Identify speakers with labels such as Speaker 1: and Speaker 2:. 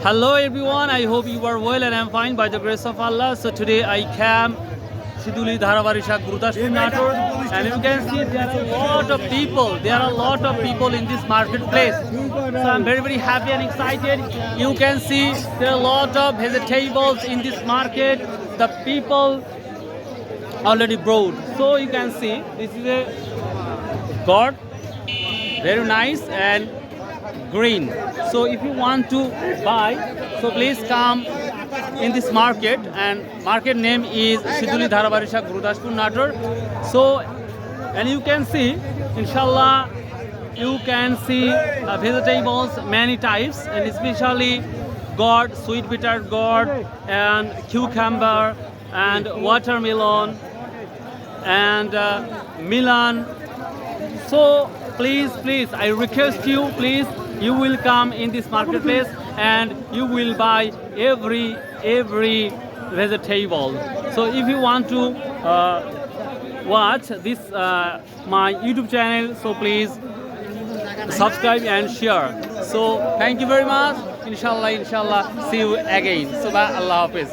Speaker 1: Hello everyone, I hope you are well and I'm fine by the grace of Allah. So today I came Siduli Dharabarisha Gurudashpur Nator, and you can see there are a lot of people. There are a lot of people in this marketplace. So I'm very happy and excited. You can see there are a lot of vegetables in this market. The people already brought. So you can see this is a gourd, very nice and green. So if you want to buy, so please come in this market, and market name is Siduli Dharabarisha Gurudashpur Nator. So and you can see, inshallah, you can see vegetables many types, and especially gourd, sweet bitter gourd, and cucumber, and watermelon, and melon. So please, I request you, please, you will come in this marketplace and you will buy every vegetable. So if you want to watch this my YouTube channel, so please subscribe and share. So thank you very much. Inshallah, see you again. So bye, Allah Hafiz.